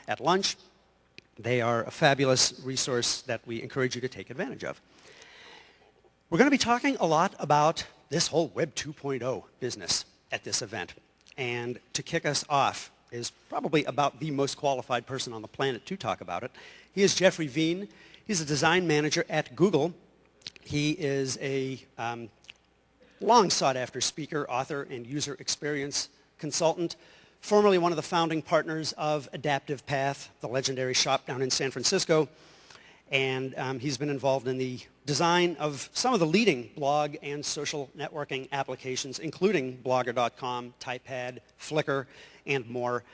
at lunch. They are a fabulous resource that we encourage you to take advantage of. We're going to be talking a lot about this whole Web 2.0 business at this event. And to kick us off is probably about the most qualified person on the planet to talk about it. He is Jeffrey Veen. He's a design manager at Google. He is a long sought-after speaker, author, and user experience consultant, formerly one of the founding partners of Adaptive Path, the legendary shop down in San Francisco. And he's been involved in the design of some of the leading blog and social networking applications, including Blogger.com, Typepad, Flickr, and more.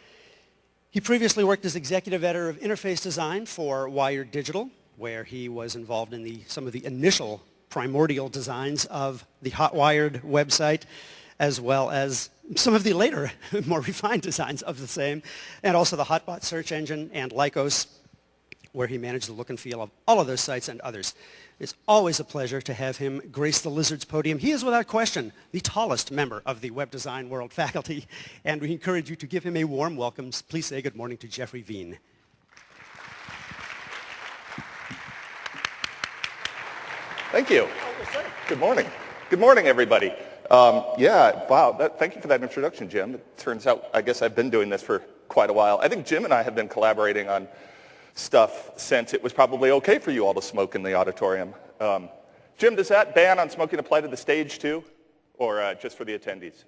He previously worked as executive editor of interface design for Wired Digital, where he was involved in some of the initial primordial designs of the Hotwired website, as well as some of the later, more refined designs of the same, and also the Hotbot search engine and Lycos, where he managed the look and feel of all of those sites and others. It's always a pleasure to have him grace the Lizard's podium. He is, without question, the tallest member of the web design world faculty, and we encourage you to give him a warm welcome. Please say good morning to Jeffrey Veen. Thank you. Good morning. Good morning, everybody. Wow, thank you for that introduction, Jim. It turns out, I guess I've been doing this for quite a while. I think Jim and I have been collaborating on stuff since it was probably okay for you all to smoke in the auditorium. Jim, does that ban on smoking apply to the stage too, or just for the attendees?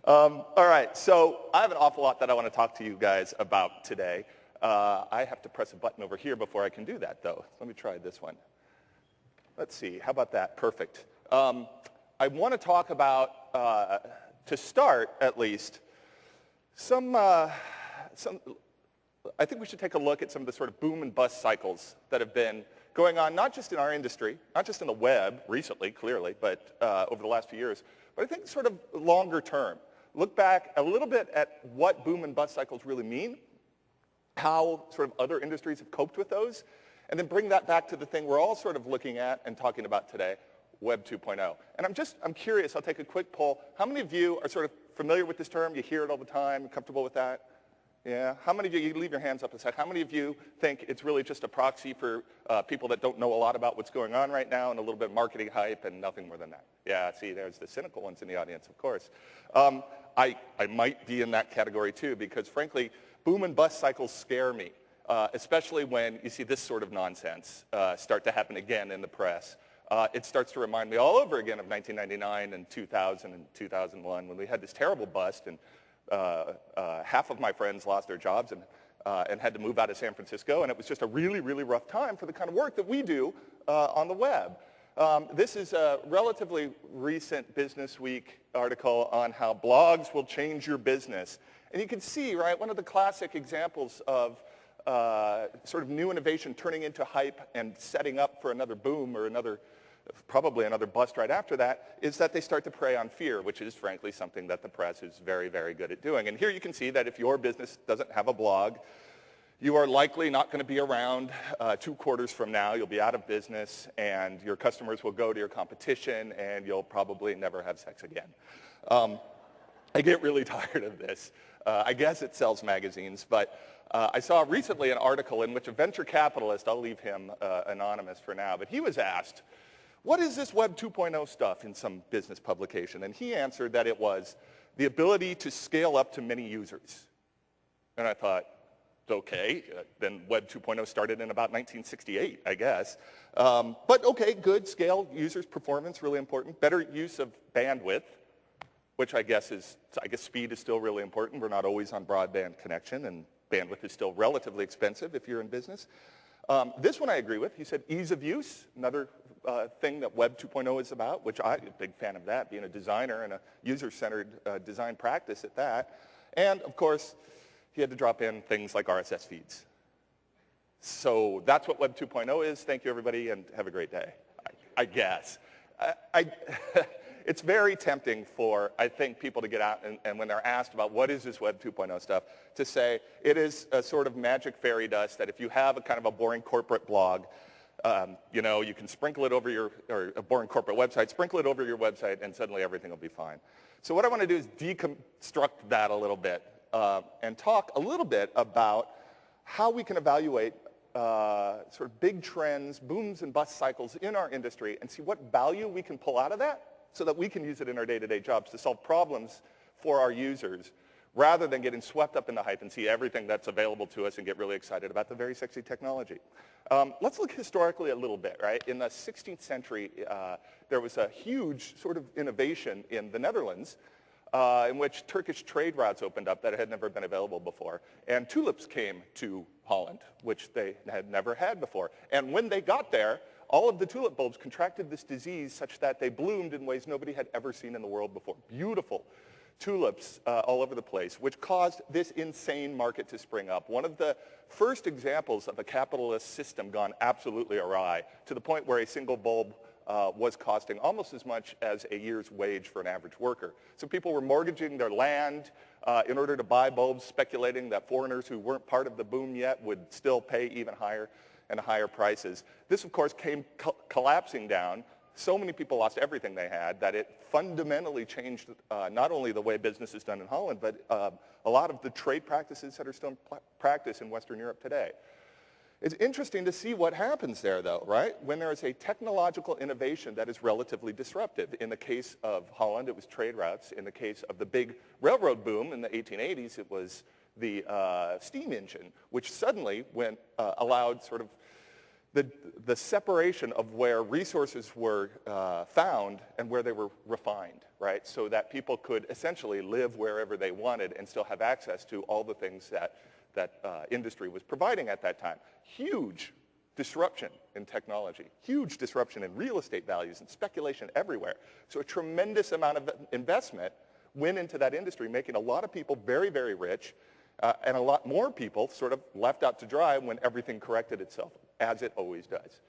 All right, so I have an awful lot that I want to talk to you guys about today. I have to press a button over here before I can do that, though. Let me try this one. Let's see, how about that? Perfect. I want to talk about, to start at least, I think we should take a look at some of the sort of boom and bust cycles that have been going on, not just in our industry, not just in the web recently, clearly, but over the last few years, but I think sort of longer term. Look back a little bit at what boom and bust cycles really mean, how sort of other industries have coped with those, and then bring that back to the thing we're all sort of looking at and talking about today, Web 2.0. And I'm curious, I'll take a quick poll. How many of you are sort of familiar with this term? You hear it all the time, comfortable with that? Yeah, how many of you leave your hands up a sec, how many of you think it's really just a proxy for people that don't know a lot about what's going on right now and a little bit of marketing hype and nothing more than that? Yeah, see, there's the cynical ones in the audience, of course. I might be in that category too, because frankly, boom and bust cycles scare me, especially when you see this sort of nonsense start to happen again in the press. It starts to remind me all over again of 1999 and 2000 and 2001 when we had this terrible bust and half of my friends lost their jobs and had to move out of San Francisco, and it was just a really, really rough time for the kind of work that we do on the web. This is a relatively recent Business Week article on how blogs will change your business. And you can see, right, one of the classic examples of sort of new innovation turning into hype and setting up for another boom or probably another bust right after that, is that they start to prey on fear, which is frankly something that the press is very, very good at doing. And here you can see that if your business doesn't have a blog, you are likely not going to be around 2 quarters from now. You'll be out of business, and your customers will go to your competition, and you'll probably never have sex again. I get really tired of this. I guess it sells magazines, but I saw recently an article in which a venture capitalist, I'll leave him anonymous for now, but he was asked, what is this Web 2.0 stuff in some business publication? And he answered that it was the ability to scale up to many users. And I thought, okay, then Web 2.0 started in about 1968, I guess. But okay, good, scale, users, performance, really important. Better use of bandwidth, which I guess speed is still really important. We're not always on broadband connection, and bandwidth is still relatively expensive if you're in business. This one I agree with. He said ease of use, another thing that Web 2.0 is about, which I'm a big fan of that, being a designer and a user-centered design practice at that. And, of course, he had to drop in things like RSS feeds. So that's what Web 2.0 is. Thank you, everybody, and have a great day, I guess. It's very tempting for, I think, people to get out and when they're asked about what is this Web 2.0 stuff, to say it is a sort of magic fairy dust that if you have a kind of a boring corporate blog, you can sprinkle it over or a boring corporate website, sprinkle it over your website, and suddenly everything will be fine. So what I want to do is deconstruct that a little bit and talk a little bit about how we can evaluate sort of big trends, booms and bust cycles in our industry and see what value we can pull out of that so that we can use it in our day-to-day jobs to solve problems for our users rather than getting swept up in the hype and see everything that's available to us and get really excited about the very sexy technology. Let's look historically a little bit, right? In the 16th century, there was a huge sort of innovation in the Netherlands in which Turkish trade routes opened up that had never been available before. And tulips came to Holland, which they had never had before. And when they got there, all of the tulip bulbs contracted this disease such that they bloomed in ways nobody had ever seen in the world before. Beautiful tulips all over the place, which caused this insane market to spring up. One of the first examples of a capitalist system gone absolutely awry, to the point where a single bulb was costing almost as much as a year's wage for an average worker. So people were mortgaging their land in order to buy bulbs, speculating that foreigners who weren't part of the boom yet would still pay even higher and higher prices. This, of course, came collapsing down. So many people lost everything they had that it fundamentally changed not only the way business is done in Holland, but a lot of the trade practices that are still in practice in Western Europe today. It's interesting to see what happens there, though, right? When there is a technological innovation that is relatively disruptive. In the case of Holland, it was trade routes. In the case of the big railroad boom in the 1880s, it was the steam engine, which suddenly allowed sort of the separation of where resources were found and where they were refined, right? So that people could essentially live wherever they wanted and still have access to all the things that industry was providing at that time. Huge disruption in technology, huge disruption in real estate values and speculation everywhere. So a tremendous amount of investment went into that industry, making a lot of people very, very rich, and a lot more people sort of left out to dry when everything corrected itself, as it always does.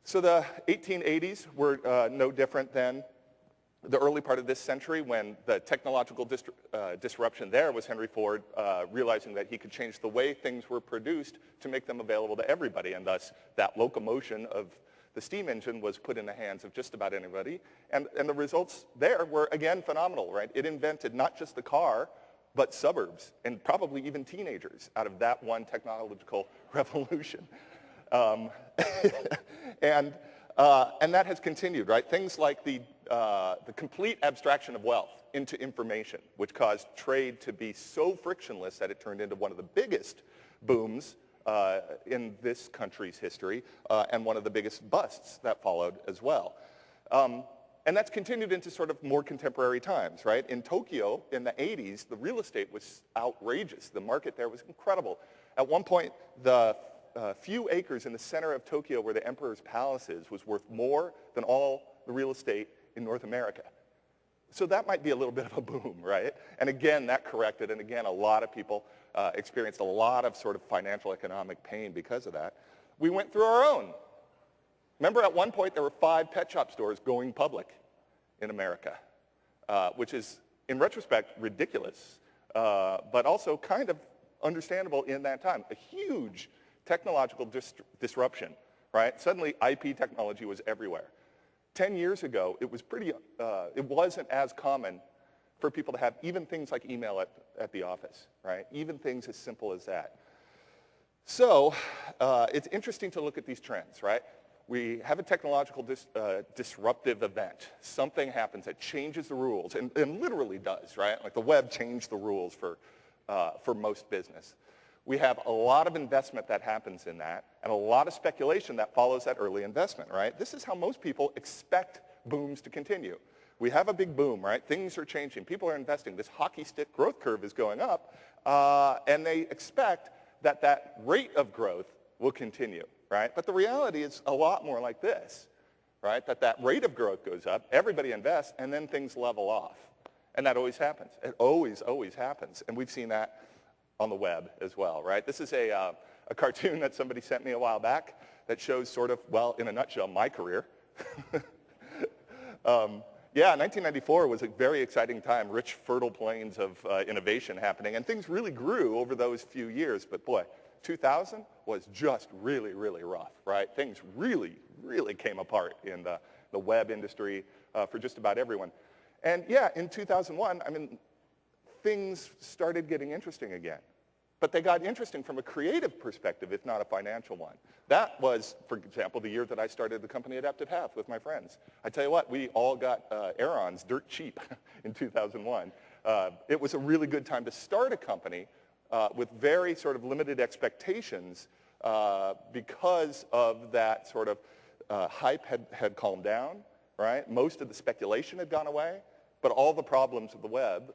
So the 1880s were no different than the early part of this century, when the technological disruption there was Henry Ford realizing that he could change the way things were produced to make them available to everybody, and thus that locomotion of the steam engine was put in the hands of just about anybody. And the results there were, again, phenomenal, right? It invented not just the car, but suburbs, and probably even teenagers out of that one technological revolution. And that has continued, right? Things like the complete abstraction of wealth into information, which caused trade to be so frictionless that it turned into one of the biggest booms in this country's history, and one of the biggest busts that followed as well. And that's continued into sort of more contemporary times, right? In Tokyo in the 80s, the real estate was outrageous. The market there was incredible. At one point, the few acres in the center of Tokyo where the emperor's palace is was worth more than all the real estate in North America. So that might be a little bit of a boom, right? And again, that corrected, and again, a lot of people experienced a lot of sort of financial economic pain because of that. We went through our own. Remember, at one point, there were 5 pet shop stores going public in America, which is, in retrospect, ridiculous, but also kind of understandable in that time. A huge technological disruption, right? Suddenly, IP technology was everywhere. 10 years ago, it wasn't as common for people to have even things like email at the office, right? Even things as simple as that. So it's interesting to look at these trends, right? We have a technological disruptive event. Something happens that changes the rules, and literally does, right? Like the web changed the rules for most business. We have a lot of investment that happens in that, and a lot of speculation that follows that early investment, right? This is how most people expect booms to continue. We have a big boom, right? Things are changing. People are investing. This hockey stick growth curve is going up, and they expect that that rate of growth will continue, right? But the reality is a lot more like this, right? That rate of growth goes up, everybody invests, and then things level off. And that always happens. It always, always happens. And we've seen that on the web as well, right? This is a cartoon that somebody sent me a while back that shows sort of, well, in a nutshell, my career. Yeah, 1994 was a very exciting time, rich, fertile plains of innovation happening, and things really grew over those few years. But boy, 2000 was just really, really rough, right? Things really, really came apart in the web industry for just about everyone. And yeah, in 2001, I mean, things started getting interesting again. But they got interesting from a creative perspective, if not a financial one. That was, for example, the year that I started the company Adaptive Path with my friends. I tell you what, we all got Aerons dirt cheap in 2001. It was a really good time to start a company with very sort of limited expectations because of that sort of hype had calmed down, right? Most of the speculation had gone away. But all the problems of the web,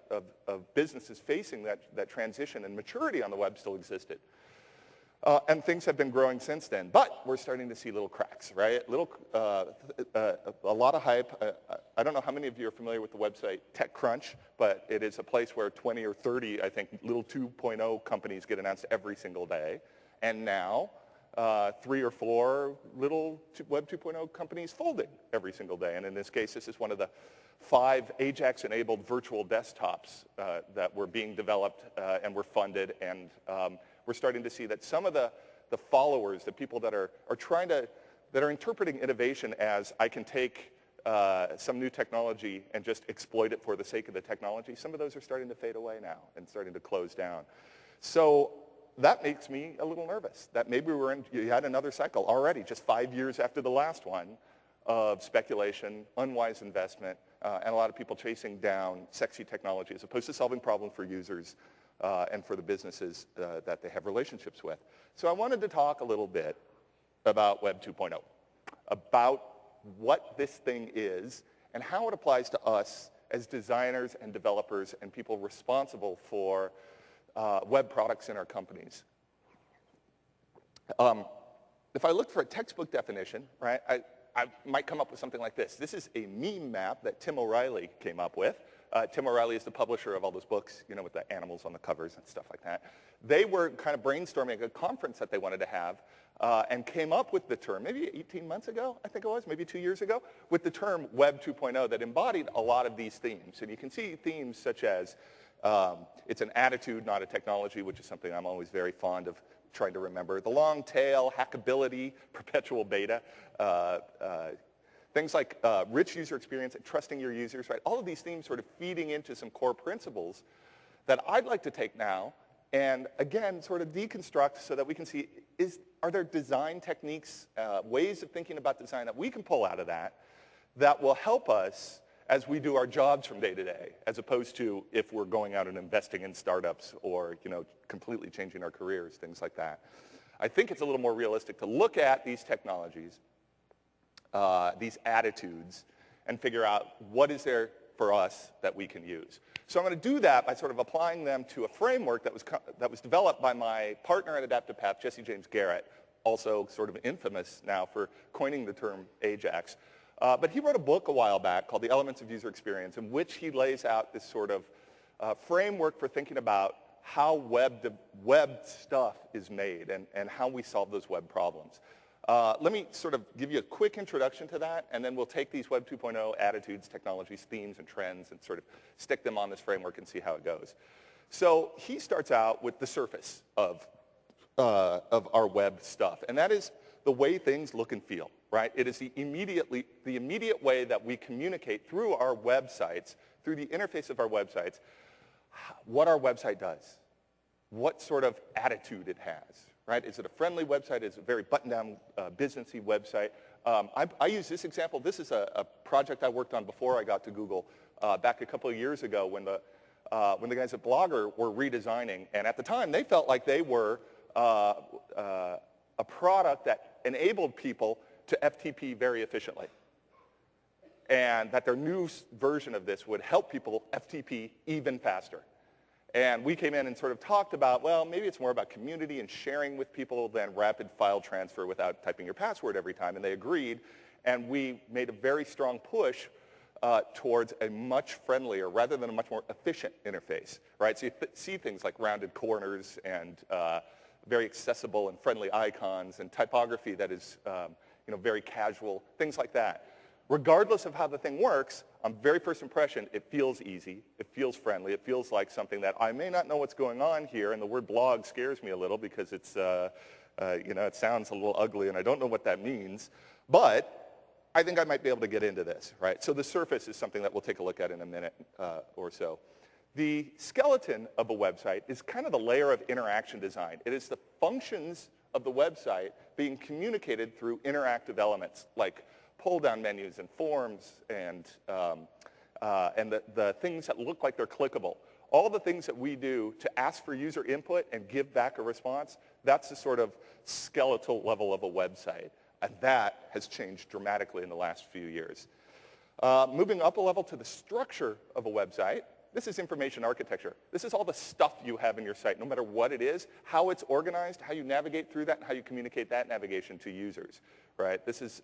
of businesses facing that transition and maturity on the web still existed. And things have been growing since then. But we're starting to see little cracks, right? A lot of hype. I don't know how many of you are familiar with the website TechCrunch, but it is a place where 20 or 30, I think, little 2.0 companies get announced every single day. And now, 3 or 4 little Web 2.0 companies folding every single day. And in this case, this is one of the 5 Ajax-enabled virtual desktops that were being developed and were funded. And we're starting to see that some of the followers, the people that are interpreting innovation as I can take some new technology and just exploit it for the sake of the technology, some of those are starting to fade away now and starting to close down. So that makes me a little nervous that maybe you had another cycle already, just 5 years after the last one, of speculation, unwise investment, and a lot of people chasing down sexy technology as opposed to solving problems for users and for the businesses that they have relationships with. So I wanted to talk a little bit about Web 2.0, about what this thing is and how it applies to us as designers and developers and people responsible for web products in our companies. If I look for a textbook definition, right, I might come up with something like this. This is a meme map that Tim O'Reilly came up with. Tim O'Reilly is the publisher of all those books, you know, with the animals on the covers and stuff like that. They were kind of brainstorming a conference that they wanted to have and came up with the term, maybe 18 months ago, I think it was, maybe 2 years ago, with the term Web 2.0 that embodied a lot of these themes. And you can see themes such as it's an attitude, not a technology, which is something I'm always very fond of trying to remember. The long tail, hackability, perpetual beta, things like rich user experience and trusting your users, right? All of these themes sort of feeding into some core principles that I'd like to take now and, again, sort of deconstruct so that we can see, are there design techniques, ways of thinking about design that we can pull out of that will help us as we do our jobs from day to day, as opposed to if we're going out and investing in startups or, you know, completely changing our careers, things like that. I think it's a little more realistic to look at these technologies, these attitudes, and figure out what is there for us that we can use. So I'm going to do that by sort of applying them to a framework that was developed by my partner at Adaptive Path, Jesse James Garrett, also sort of infamous now for coining the term Ajax. But he wrote a book a while back called The Elements of User Experience, in which he lays out this sort of framework for thinking about how web stuff is made and how we solve those web problems. Let me sort of give you a quick introduction to that, and then we'll take these Web 2.0 attitudes, technologies, themes, and trends and sort of stick them on this framework and see how it goes. So he starts out with the surface of our web stuff, and that is the way things look and feel, right? It is the immediate way that we communicate through our websites, through the interface of our websites, what our website does, what sort of attitude it has, right? Is it a friendly website? Is it a very button-down, businessy website? I use this example. This is a project I worked on before I got to Google back a couple of years ago when the guys at Blogger were redesigning. And at the time, they felt like they were a product that enabled people to FTP very efficiently. And that their new version of this would help people FTP even faster. And we came in and sort of talked about, well, maybe it's more about community and sharing with people than rapid file transfer without typing your password every time. And they agreed. And we made a very strong push towards a much friendlier, rather than a much more efficient interface, right? So you see things like rounded corners and very accessible and friendly icons and typography that is very casual, things like that. Regardless of how the thing works, on very first impression, it feels easy, it feels friendly, it feels like something that I may not know what's going on here, and the word blog scares me a little because it's, it sounds a little ugly and I don't know what that means, but I think I might be able to get into this, right? So the surface is something that we'll take a look at in a minute or so. The skeleton of a website is kind of the layer of interaction design. It is the functions of the website being communicated through interactive elements like pull-down menus and forms and the things that look like they're clickable. All the things that we do to ask for user input and give back a response, that's the sort of skeletal level of a website. And that has changed dramatically in the last few years. Moving up a level to the structure of a website, this is information architecture. This is all the stuff you have in your site, no matter what it is, how it's organized, how you navigate through that, and how you communicate that navigation to users, right? This is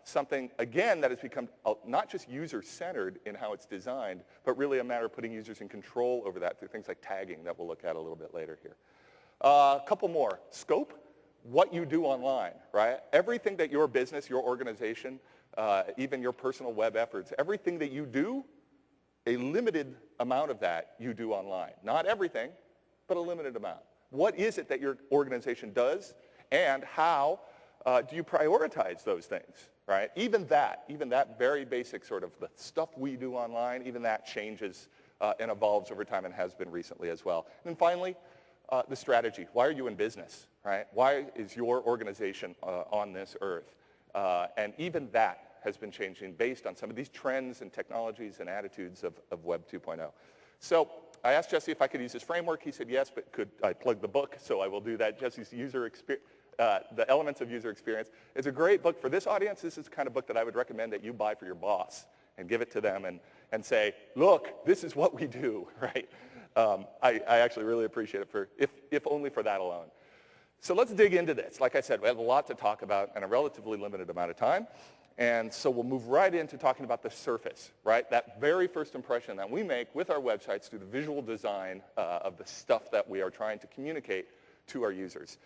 something, again, that has become not just user-centered in how it's designed, but really a matter of putting users in control over that through things like tagging that we'll look at a little bit later here. A couple more. Scope, what you do online, right? Everything that your business, your organization, even your personal web efforts, everything that you do, a limited amount of that you do online. Not everything, but a limited amount. What is it that your organization does, and how do you prioritize those things, right? Even that very basic sort of the stuff we do online, even that changes and evolves over time and has been recently as well. And then finally, the strategy. Why are you in business, right? Why is your organization on this earth? And even that has been changing based on some of these trends and technologies and attitudes of Web 2.0. So I asked Jesse if I could use his framework. He said yes, but could I plug the book? So I will do that. Jesse's user experience, the elements of user experience. It's a great book for this audience. This is the kind of book that I would recommend that you buy for your boss and give it to them and say, look, this is what we do, right? I actually really appreciate it for, if only for that alone. So let's dig into this. Like I said, we have a lot to talk about in a relatively limited amount of time. And so we'll move right into talking about the surface, right? That very first impression that we make with our websites through the visual design of the stuff that we are trying to communicate to our users.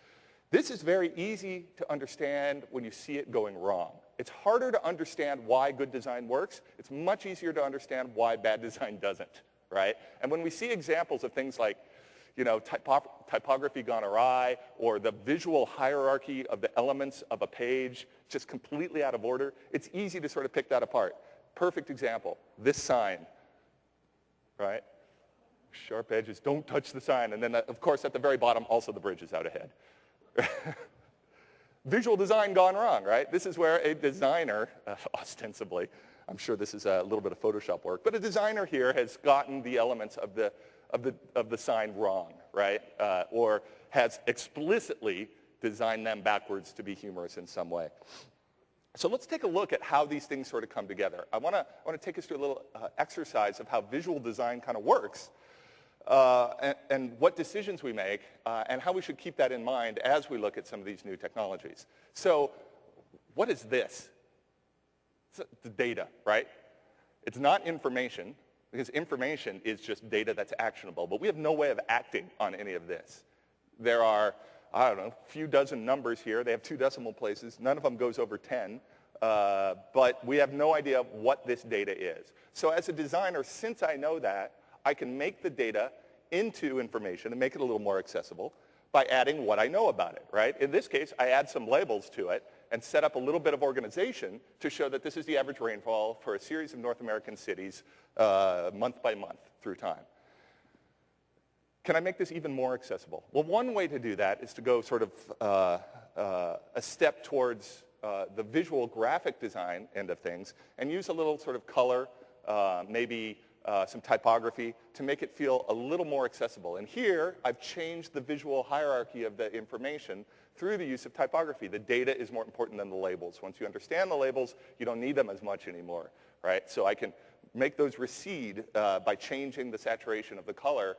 This is very easy to understand when you see it going wrong. It's harder to understand why good design works. It's much easier to understand why bad design doesn't, right? And when we see examples of things like, you know, typography gone awry, or the visual hierarchy of the elements of a page just completely out of order, it's easy to sort of pick that apart. Perfect example, this sign, right? Sharp edges, don't touch the sign. And then, of course, at the very bottom, also the bridge is out ahead. Visual design gone wrong, right? This is where a designer, ostensibly, I'm sure this is a little bit of Photoshop work, but a designer here has gotten the elements of the sign wrong, right? Or has explicitly designed them backwards to be humorous in some way. So let's take a look at how these things sort of come together. I want to take us through a little exercise of how visual design kind of works and what decisions we make and how we should keep that in mind as we look at some of these new technologies. So what is this? It's the data, right? It's not information, because information is just data that's actionable, but we have no way of acting on any of this. There are, I don't know, a few dozen numbers here. They have 2 decimal places. None of them goes over 10, but we have no idea what this data is. So as a designer, since I know that, I can make the data into information and make it a little more accessible by adding what I know about it, right? In this case, I add some labels to it and set up a little bit of organization to show that this is the average rainfall for a series of North American cities month by month through time. Can I make this even more accessible? Well, one way to do that is to go sort of a step towards the visual graphic design end of things and use a little sort of color, maybe some typography to make it feel a little more accessible. And here, I've changed the visual hierarchy of the information through the use of typography. The data is more important than the labels. Once you understand the labels, you don't need them as much anymore, right? So I can make those recede by changing the saturation of the color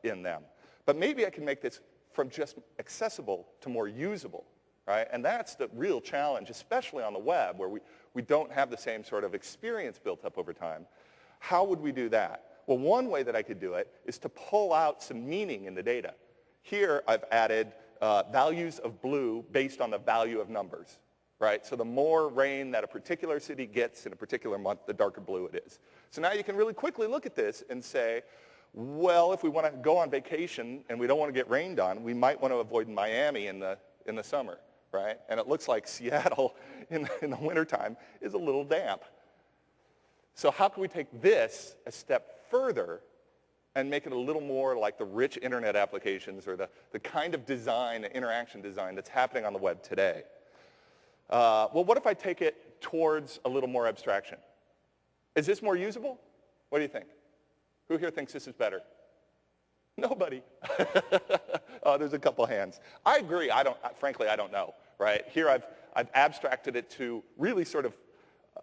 in them. But maybe I can make this from just accessible to more usable, right? And that's the real challenge, especially on the web, where we don't have the same sort of experience built up over time. How would we do that? Well, one way that I could do it is to pull out some meaning in the data. Here, I've added values of blue based on the value of numbers, right? So the more rain that a particular city gets in a particular month, the darker blue it is. So now you can really quickly look at this and say, well, if we want to go on vacation and we don't want to get rained on, we might want to avoid Miami in the summer, right? And it looks like Seattle in the wintertime is a little damp. So how can we take this a step further and make it a little more like the rich internet applications or the kind of design, interaction design that's happening on the web today. Well, what if I take it towards a little more abstraction? Is this more usable? What do you think? Who here thinks this is better? Nobody. Oh, there's a couple hands. I agree. Frankly, I don't know, right? Here I've abstracted it to really sort of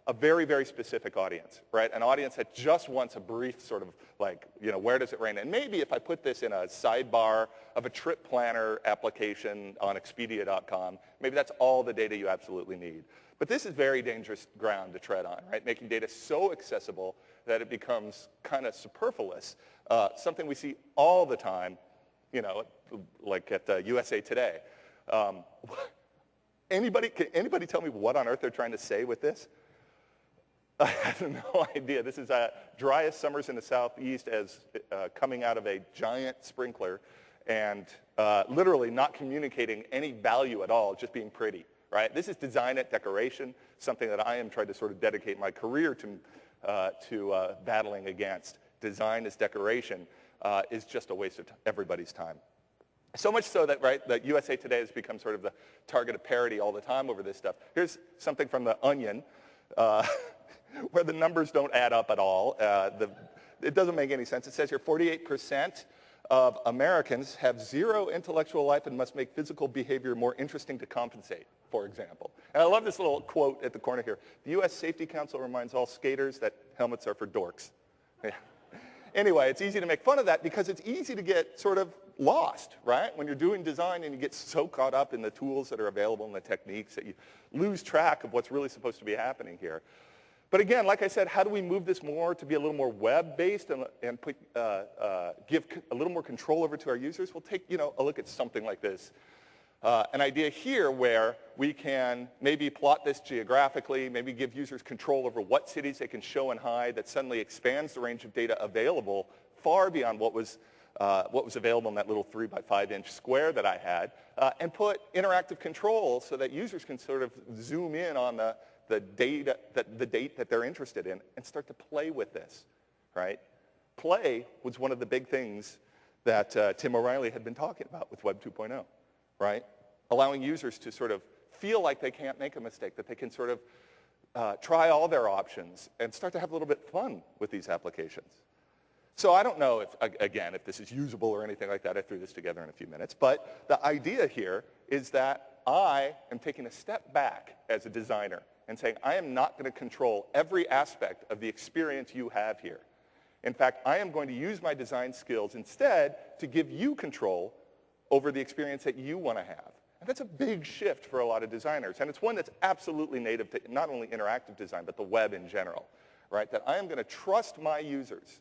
a very, very specific audience, right? An audience that just wants a brief sort of like, where does it rain? And maybe if I put this in a sidebar of a trip planner application on Expedia.com, maybe that's all the data you absolutely need. But this is very dangerous ground to tread on, right? Making data so accessible that it becomes kind of superfluous. Something we see all the time, like at USA Today. Can anybody tell me what on earth they're trying to say with this? I have no idea. This is driest summers in the southeast as coming out of a giant sprinkler and literally not communicating any value at all, just being pretty, right? This is design at decoration, something that I am trying to sort of dedicate my career to battling against. Design as decoration is just a waste of everybody's time. So much so that, right, that USA Today has become sort of the target of parody all the time over this stuff. Here's something from The Onion, where the numbers don't add up at all. It doesn't make any sense. It says here 48% of Americans have zero intellectual life and must make physical behavior more interesting to compensate, for example. And I love this little quote at the corner here. The U.S. Safety Council reminds all skaters that helmets are for dorks. Yeah. Anyway, it's easy to make fun of that because it's easy to get sort of lost, right? When you're doing design and you get so caught up in the tools that are available and the techniques that you lose track of what's really supposed to be happening here. But again, like I said, how do we move this more to be a little more web-based and give a little more control over to our users? We'll take a look at something like this. An idea here where we can maybe plot this geographically, maybe give users control over what cities they can show and hide. That suddenly expands the range of data available far beyond what was available in that little 3 by 5 inch square that I had, and put interactive control so that users can sort of zoom in on the date that they're interested in and start to play with this, right? Play was one of the big things that Tim O'Reilly had been talking about with Web 2.0, right? Allowing users to sort of feel like they can't make a mistake, that they can sort of try all their options and start to have a little bit of fun with these applications. So I don't know if this is usable or anything like that. I threw this together in a few minutes. But the idea here is that I am taking a step back as a designer and saying, I am not going to control every aspect of the experience you have here. In fact, I am going to use my design skills instead to give you control over the experience that you want to have. And that's a big shift for a lot of designers. And it's one that's absolutely native to not only interactive design, but the web in general, right? That I am going to trust my users,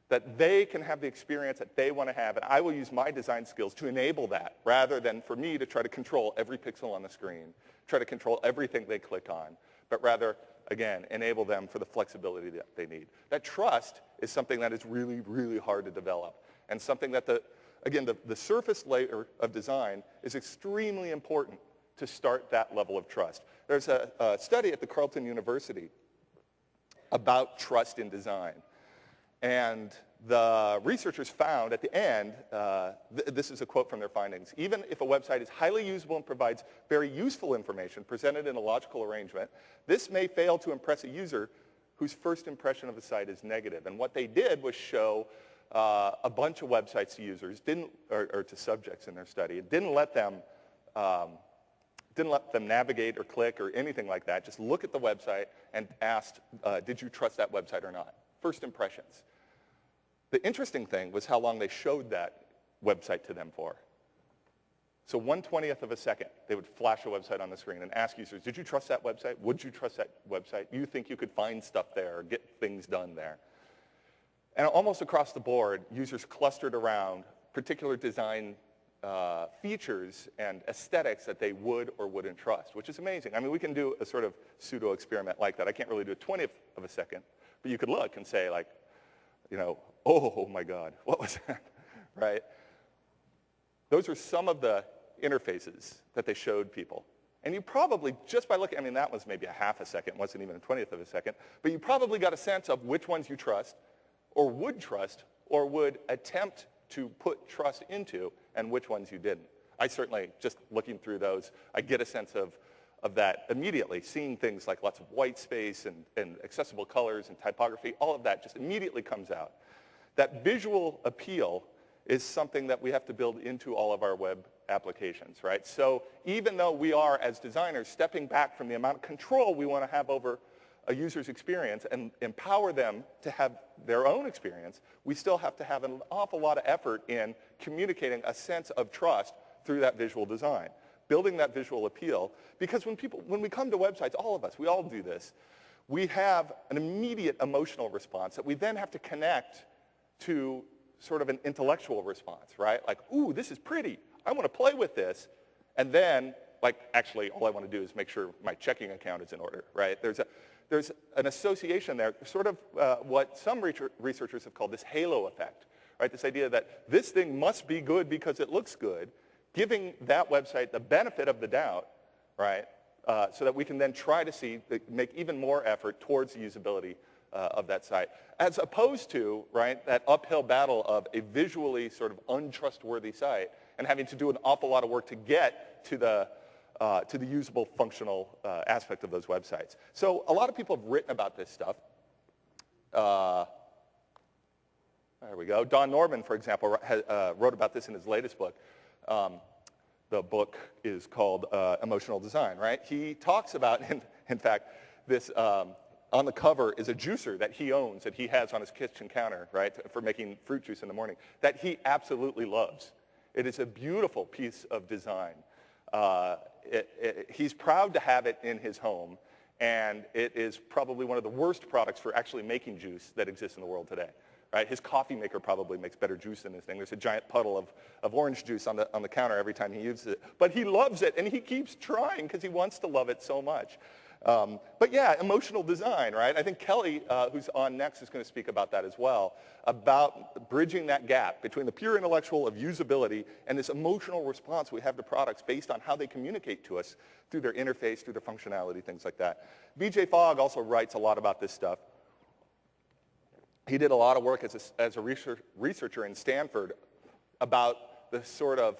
that they can have the experience that they want to have, and I will use my design skills to enable that, rather than for me to try to control every pixel on the screen, try to control everything they click on, but rather, again, enable them for the flexibility that they need. That trust is something that is really, really hard to develop, and something that, the surface layer of design is extremely important to start that level of trust. There's a study at the Carleton University about trust in design. And the researchers found at the end, this is a quote from their findings, even if a website is highly usable and provides very useful information presented in a logical arrangement, this may fail to impress a user whose first impression of the site is negative. And what they did was show a bunch of websites to users, or to subjects in their study. It didn't let them navigate or click or anything like that. Just look at the website and asked, did you trust that website or not? First impressions. The interesting thing was how long they showed that website to them for. So 1/20th of a second, they would flash a website on the screen and ask users, did you trust that website? Would you trust that website? You think you could find stuff there or get things done there? And almost across the board, users clustered around particular design features and aesthetics that they would or wouldn't trust, which is amazing. I mean, we can do a sort of pseudo experiment like that. I can't really do a 20th of a second, but you could look and say, like, oh my God, what was that, right? Those are some of the interfaces that they showed people. And you probably, just by looking, I mean, that was maybe a half a second, wasn't even a 20th of a second, but you probably got a sense of which ones you trust or would trust or would attempt to put trust into, and which ones you didn't. I certainly, just looking through those, I get a sense of that immediately, seeing things like lots of white space and accessible colors and typography, all of that just immediately comes out. That visual appeal is something that we have to build into all of our web applications, right? So even though we are, as designers, stepping back from the amount of control we want to have over a user's experience and empower them to have their own experience, we still have to have an awful lot of effort in communicating a sense of trust through that visual design, building that visual appeal. Because when we come to websites, all of us, we all do this, we have an immediate emotional response that we then have to connect to sort of an intellectual response, right? Like, ooh, this is pretty. I want to play with this. And then, like, actually, all I want to do is make sure my checking account is in order, right? There's an association there, sort of what some researchers have called this halo effect, right? This idea that this thing must be good because it looks good, giving that website the benefit of the doubt, right? So that we can then try to make even more effort towards the usability of that site, as opposed to, right, that uphill battle of a visually sort of untrustworthy site and having to do an awful lot of work to get to the usable functional aspect of those websites. So a lot of people have written about this stuff. There we go. Don Norman, for example, wrote about this in his latest book. The book is called Emotional Design, right? He talks about, in fact, this on the cover is a juicer that he owns, that he has on his kitchen counter, right, for making fruit juice in the morning, that he absolutely loves. It is a beautiful piece of design. He's proud to have it in his home, and it is probably one of the worst products for actually making juice that exists in the world today. Right? His coffee maker probably makes better juice than this thing. There's a giant puddle of orange juice on the counter every time he uses it. But he loves it, and he keeps trying because he wants to love it so much. But yeah, emotional design, right? I think Kelly, who's on next, is going to speak about that as well, about bridging that gap between the pure intellectual of usability and this emotional response we have to products based on how they communicate to us through their interface, through their functionality, things like that. BJ Fogg also writes a lot about this stuff. He did a lot of work as a researcher in Stanford about the sort of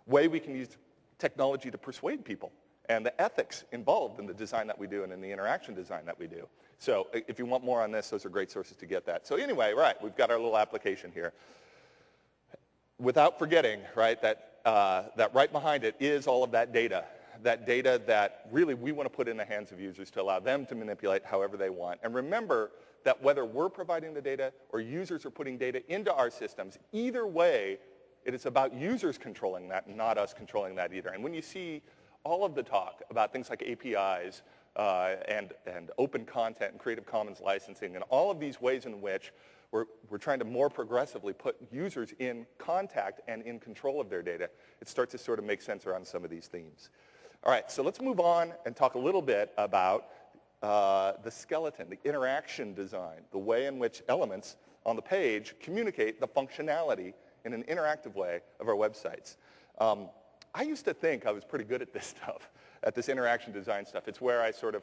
way we can use technology to persuade people and the ethics involved in the design that we do and in the interaction design that we do. So if you want more on this, those are great sources to get that. So anyway, right, we've got our little application here. Without forgetting, right, that right behind it is all of that data that really we want to put in the hands of users to allow them to manipulate however they want. And remember that whether we're providing the data or users are putting data into our systems, either way, it is about users controlling that, not us controlling that either. And when you see all of the talk about things like APIs and open content and Creative Commons licensing and all of these ways in which we're trying to more progressively put users in contact and in control of their data, it starts to sort of make sense around some of these themes. All right, so let's move on and talk a little bit about the skeleton, the interaction design, the way in which elements on the page communicate the functionality in an interactive way of our websites. I used to think I was pretty good at this stuff, at this interaction design stuff. It's where I sort of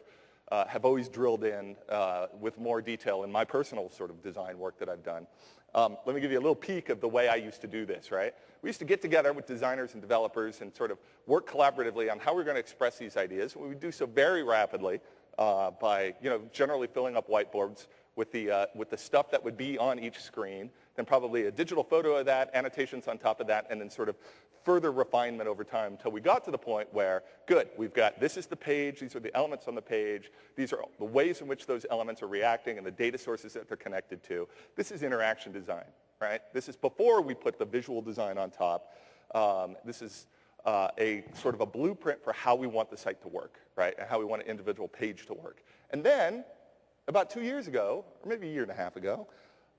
have always drilled in with more detail in my personal sort of design work that I've done. Let me give you a little peek of the way I used to do this, right? We used to get together with designers and developers and sort of work collaboratively on how we're going to express these ideas. We would do so very rapidly by, generally filling up whiteboards with the stuff that would be on each screen, then probably a digital photo of that, annotations on top of that, and then sort of further refinement over time until we got to the point where, good, we've got, this is the page, these are the elements on the page, these are the ways in which those elements are reacting and the data sources that they're connected to. This is interaction design, right? This is before we put the visual design on top. This is a sort of a blueprint for how we want the site to work, right? And how we want an individual page to work. And then, about 2 years ago, or maybe a year and a half ago,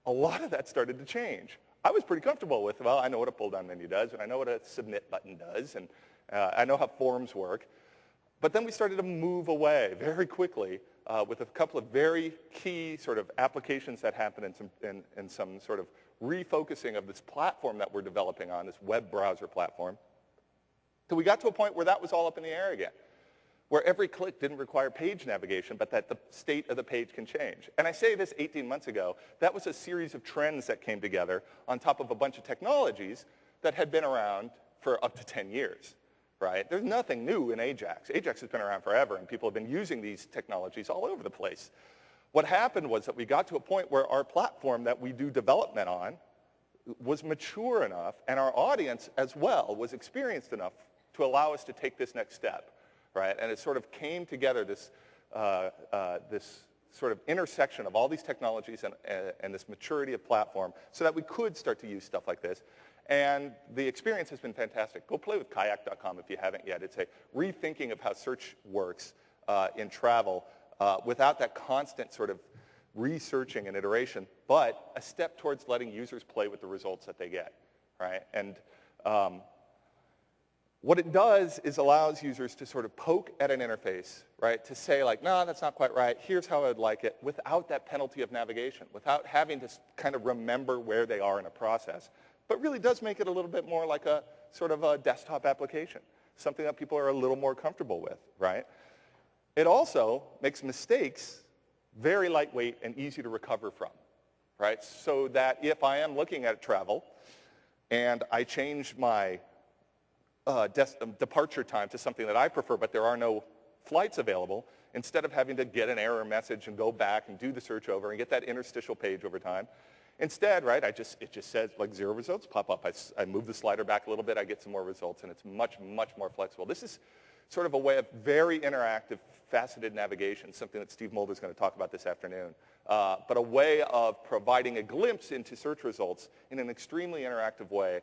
a lot of that started to change. I was pretty comfortable with, well, I know what a pull-down menu does, and I know what a submit button does, and I know how forms work. But then we started to move away very quickly with a couple of very key sort of applications that happened and some sort of refocusing of this platform that we're developing on, this web browser platform. So we got to a point where that was all up in the air again. where every click didn't require page navigation, but that the state of the page can change. And I say this 18 months ago. That was a series of trends that came together on top of a bunch of technologies that had been around for up to 10 years, right? There's nothing new in Ajax. Ajax has been around forever, and people have been using these technologies all over the place. What happened was that we got to a point where our platform that we do development on was mature enough, and our audience as well was experienced enough to allow us to take this next step, right? And it sort of came together, this sort of intersection of all these technologies and this maturity of platform so that we could start to use stuff like this. And the experience has been fantastic. Go play with kayak.com if you haven't yet. It's a rethinking of how search works in travel without that constant sort of researching and iteration, but a step towards letting users play with the results that they get, right? And what it does is allows users to sort of poke at an interface, right, to say like, no, that's not quite right, here's how I'd like it, without that penalty of navigation, without having to kind of remember where they are in a process, but really does make it a little bit more like a sort of a desktop application, something that people are a little more comfortable with, right? It also makes mistakes very lightweight and easy to recover from, right? So that if I am looking at travel and I change my departure time to something that I prefer, but there are no flights available, instead of having to get an error message and go back and do the search over and get that interstitial page over time, instead, right, it just says like 0 results pop up. I move the slider back a little bit, I get some more results, and it's much, much more flexible. This is sort of a way of very interactive, faceted navigation, something that Steve Mulder is going to talk about this afternoon, but a way of providing a glimpse into search results in an extremely interactive way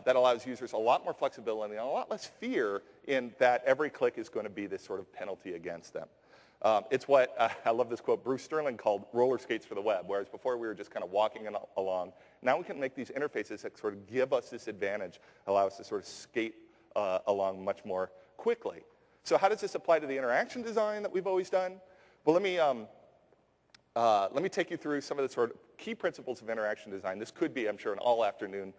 that allows users a lot more flexibility and a lot less fear in that every click is going to be this sort of penalty against them. It's what, I love this quote, Bruce Sterling called roller skates for the web, whereas before we were just kind of walking along. Now we can make these interfaces that sort of give us this advantage, allow us to sort of skate along much more quickly. So how does this apply to the interaction design that we've always done? Well, let me take you through some of the sort of key principles of interaction design. This could be, I'm sure, an all-afternoon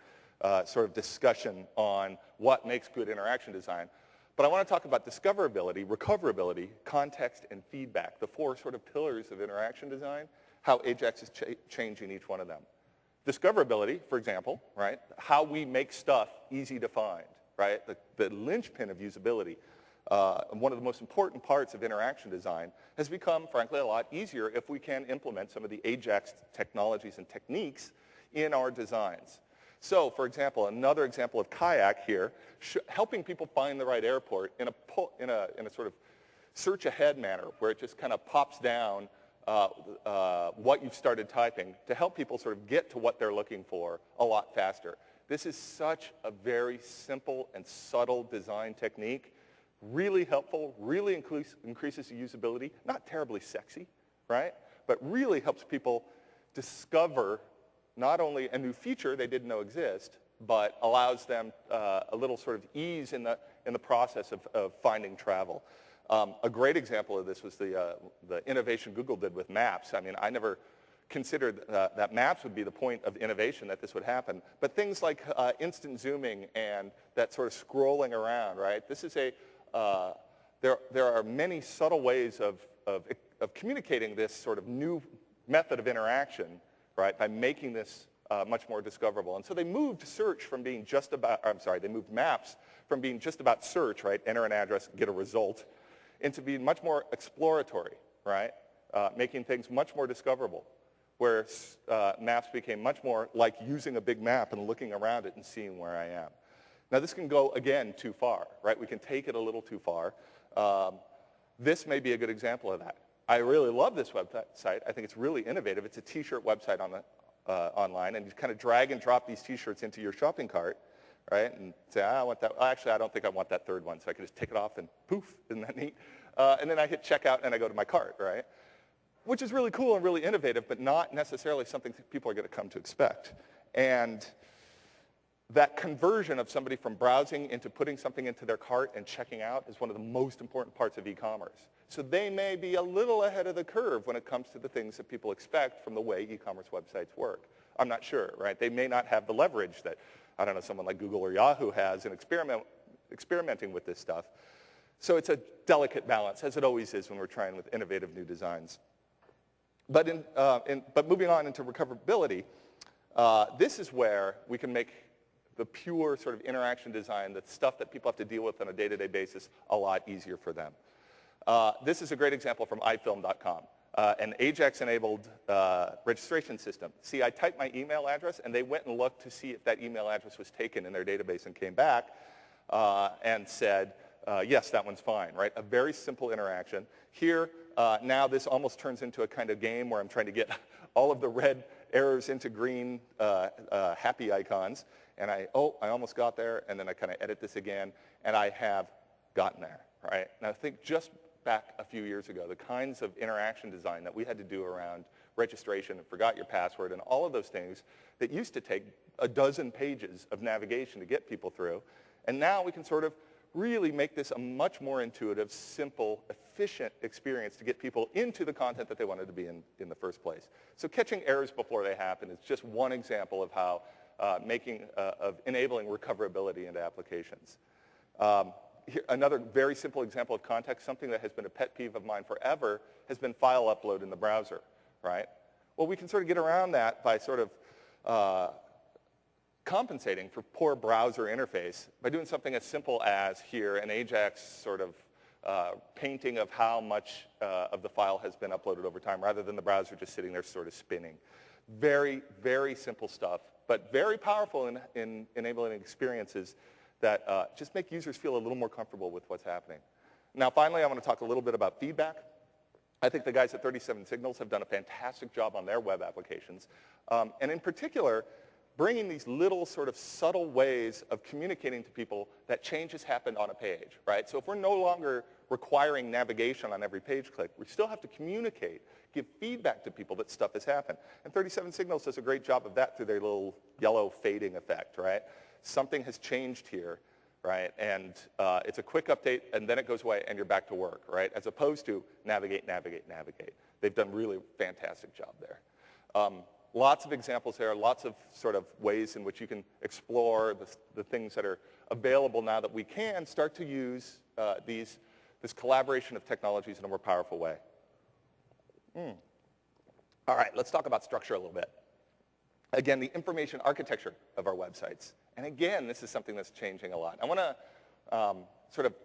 sort of discussion on what makes good interaction design. But I want to talk about discoverability, recoverability, context, and feedback, the 4 sort of pillars of interaction design, how Ajax is changing each one of them. Discoverability, for example, right, how we make stuff easy to find, right, the linchpin of usability. One of the most important parts of interaction design has become, frankly, a lot easier if we can implement some of the Ajax technologies and techniques in our designs. So, for example, another example of kayak here, helping people find the right airport in a sort of search ahead manner where it just kind of pops down what you've started typing to help people sort of get to what they're looking for a lot faster. This is such a very simple and subtle design technique, really helpful, really increases the usability, not terribly sexy, right? But really helps people discover not only a new feature they didn't know exist, but allows them a little sort of ease in the process of finding travel. A great example of this was the innovation Google did with Maps. I mean, I never considered that Maps would be the point of innovation, that this would happen. But things like instant zooming and that sort of scrolling around, right? This is there are many subtle ways of communicating this sort of new method of interaction, right, by making this much more discoverable. And so they moved search from being just about, they moved Maps from being just about search, right, enter an address, get a result, into being much more exploratory, right, making things much more discoverable, where Maps became much more like using a big map and looking around it and seeing where I am. Now, this can go, again, too far, right? We can take it a little too far. This may be a good example of that. I really love this website. I think it's really innovative. It's a T-shirt website on online, and you kind of drag and drop these T-shirts into your shopping cart, right? And say, I want that. Well, actually, I don't think I want that third one, so I can just take it off and poof, isn't that neat? And then I hit checkout and I go to my cart, right? Which is really cool and really innovative, but not necessarily something that people are going to come to expect. And that conversion of somebody from browsing into putting something into their cart and checking out is one of the most important parts of e-commerce. So they may be a little ahead of the curve when it comes to the things that people expect from the way e-commerce websites work. I'm not sure, right? They may not have the leverage that, I don't know, someone like Google or Yahoo has in experimenting with this stuff. So it's a delicate balance, as it always is when we're trying with innovative new designs. But, but moving on into recoverability, this is where we can make the pure sort of interaction design, the stuff that people have to deal with on a day-to-day basis, a lot easier for them. This is a great example from ifilm.com, an Ajax-enabled registration system. See, I typed my email address, and they went and looked to see if that email address was taken in their database and came back and said, yes, that one's fine, right? A very simple interaction. Here, now this almost turns into a kind of game where I'm trying to get all of the red errors into green happy icons. And I almost got there, and then I kind of edit this again, and I have gotten there, right? Now I think just back a few years ago, the kinds of interaction design that we had to do around registration and forgot your password and all of those things that used to take a dozen pages of navigation to get people through. And now we can sort of really make this a much more intuitive, simple, efficient experience to get people into the content that they wanted to be in the first place. So catching errors before they happen is just one example of how of enabling recoverability into applications. Here, another very simple example of context, something that has been a pet peeve of mine forever, has been file upload in the browser, right? Well, we can sort of get around that by sort of compensating for poor browser interface by doing something as simple as here an Ajax sort of painting of how much of the file has been uploaded over time rather than the browser just sitting there sort of spinning. Very, very simple stuff, but very powerful in enabling experiences that just make users feel a little more comfortable with what's happening. Now, finally, I want to talk a little bit about feedback. I think the guys at 37 Signals have done a fantastic job on their web applications. And in particular, bringing these little sort of subtle ways of communicating to people that changes happened on a page, right? So if we're no longer requiring navigation on every page click, we still have to communicate, give feedback to people that stuff has happened. And 37 Signals does a great job of that through their little yellow fading effect, right? Something has changed here, right? And it's a quick update, and then it goes away, and you're back to work, right? As opposed to navigate, navigate, navigate. They've done really fantastic job there. Lots of examples there, lots of sort of ways in which you can explore the things that are available now that we can start to use this collaboration of technologies in a more powerful way. All right, let's talk about structure a little bit. Again, the information architecture of our websites. And again, this is something that's changing a lot. I want to sort of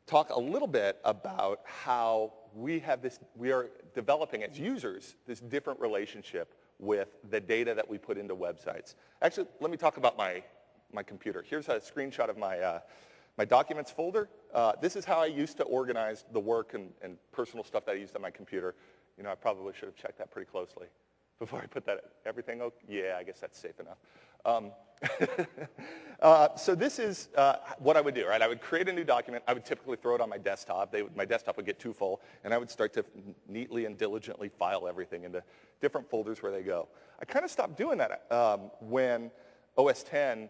talk a little bit about how we are developing as users this different relationship with the data that we put into websites. Actually, let me talk about my computer. Here's a screenshot of my documents folder. This is how I used to organize the work and personal stuff that I used on my computer. You know, I probably should have checked that pretty closely before I put that, everything okay? Yeah, I guess that's safe enough. So this is what I would do, right? I would create a new document. I would typically throw it on my desktop. My desktop would get too full, and I would start to neatly and diligently file everything into different folders where they go. I kind of stopped doing that when OS X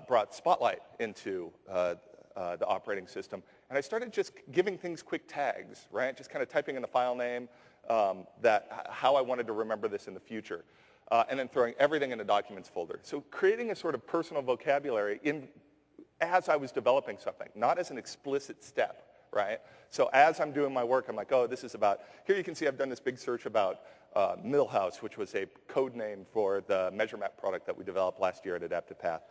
brought Spotlight into the operating system, and I started just giving things quick tags, right? Just kind of typing in the file name, how I wanted to remember this in the future. And then throwing everything in the documents folder. So creating a sort of personal vocabulary as I was developing something, not as an explicit step, right? So as I'm doing my work, I'm like, oh, this is about, here you can see I've done this big search about Millhouse, which was a code name for the measure map product that we developed last year at Adaptive Path.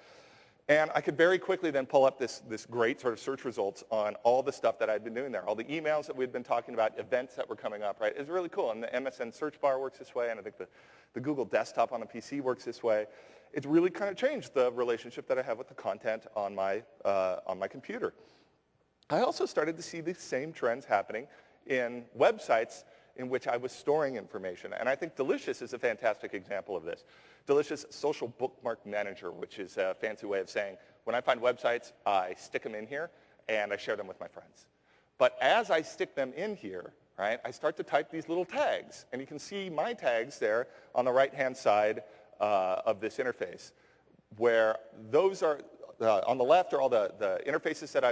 And I could very quickly then pull up this great sort of search results on all the stuff that I'd been doing there, all the emails that we'd been talking about, events that were coming up, right? It's really cool. And the MSN search bar works this way, and I think the Google desktop on a PC works this way. It's really kind of changed the relationship that I have with the content on my computer. I also started to see these same trends happening in websites in which I was storing information. And I think Delicious is a fantastic example of this. Delicious Social Bookmark Manager, which is a fancy way of saying, when I find websites, I stick them in here, and I share them with my friends. But as I stick them in here, right, I start to type these little tags. And you can see my tags there on the right-hand side of this interface, where those are, on the left are all the interfaces that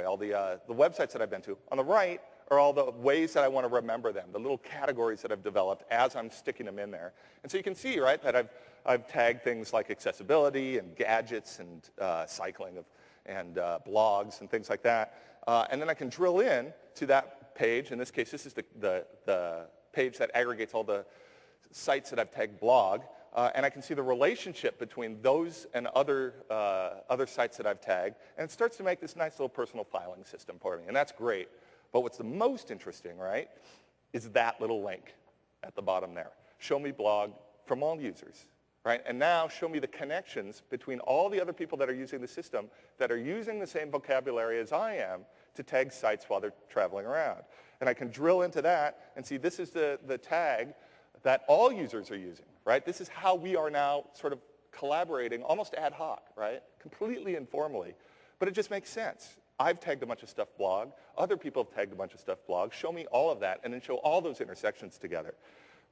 all the websites that I've been to. On the right are all the ways that I want to remember them, the little categories that I've developed as I'm sticking them in there. And so you can see, right, that I've tagged things like accessibility and gadgets and cycling of blogs and things like that. And then I can drill in to that page. In this case, this is the page that aggregates all the sites that I've tagged blog. And I can see the relationship between those and other sites that I've tagged. And it starts to make this nice little personal filing system for me. And that's great. But what's the most interesting, right, is that little link at the bottom there. Show me blog from all users, right? And now show me the connections between all the other people that are using the system that are using the same vocabulary as I am to tag sites while they're traveling around. And I can drill into that and see this is the tag that all users are using, right? This is how we are now sort of collaborating almost ad hoc, right? Completely informally. But it just makes sense. I've tagged a bunch of stuff blog. Other people have tagged a bunch of stuff blog. Show me all of that and then show all those intersections together,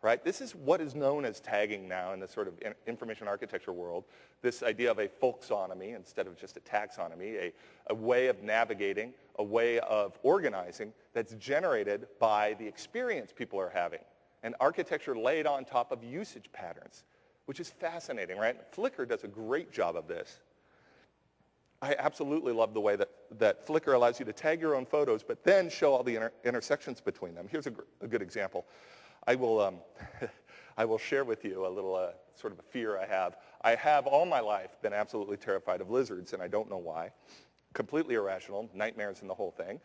right? This is what is known as tagging now in the sort of information architecture world, this idea of a folksonomy instead of just a taxonomy, a way of navigating, a way of organizing that's generated by the experience people are having. And architecture laid on top of usage patterns, which is fascinating, right? Flickr does a great job of this. I absolutely love the way that Flickr allows you to tag your own photos, but then show all the intersections between them. Here's a good example. I will share with you a little sort of a fear I have. I have all my life been absolutely terrified of lizards, and I don't know why. Completely irrational, nightmares and the whole thing.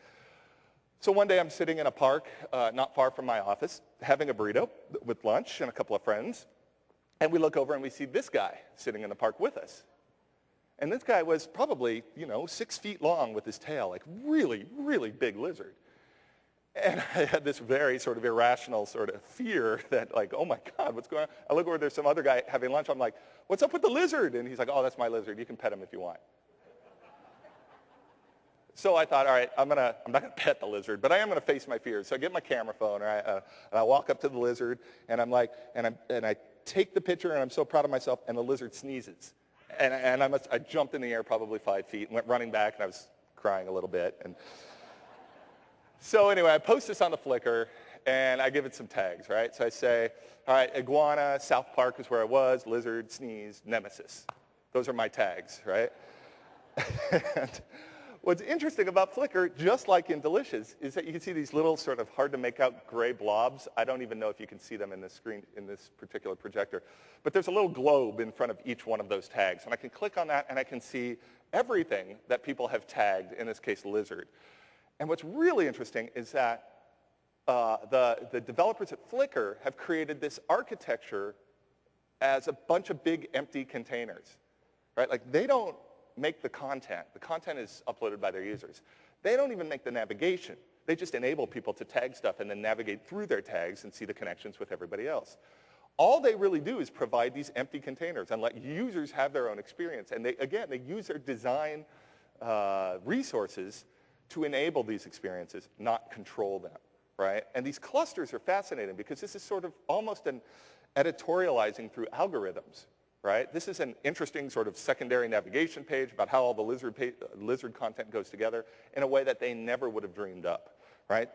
So one day I'm sitting in a park not far from my office, having a burrito with lunch and a couple of friends, and we look over and we see this guy sitting in the park with us. And this guy was probably, 6 feet long with his tail, like really, really big lizard. And I had this very sort of irrational sort of fear that like, oh my God, what's going on? I look over, there's some other guy having lunch. I'm like, what's up with the lizard? And he's like, oh, that's my lizard. You can pet him if you want. So I thought, all right, I'm not going to pet the lizard, but I am going to face my fears. So I get my camera phone, and I walk up to the lizard, and I'm like, and I take the picture, and I'm so proud of myself, and the lizard sneezes. And I jumped in the air probably 5 feet and went running back, and I was crying a little bit. And so anyway, I post this on the Flickr, and I give it some tags, right? So I say, all right, iguana, South Park is where I was, lizard, sneeze, nemesis. Those are my tags, right? And what's interesting about Flickr, just like in Delicious, is that you can see these little sort of hard to make out gray blobs. I don't even know if you can see them in this screen, in this particular projector. But there's a little globe in front of each one of those tags. And I can click on that and I can see everything that people have tagged, in this case, lizard. And what's really interesting is that the developers at Flickr have created this architecture as a bunch of big empty containers, right? Like they don't make the content. The content is uploaded by their users. They don't even make the navigation. They just enable people to tag stuff and then navigate through their tags and see the connections with everybody else. All they really do is provide these empty containers and let users have their own experience. And they use their design resources to enable these experiences, not control them, right? And these clusters are fascinating because this is sort of almost an editorializing through algorithms, right? This is an interesting sort of secondary navigation page about how all the lizard content goes together in a way that they never would have dreamed up, right?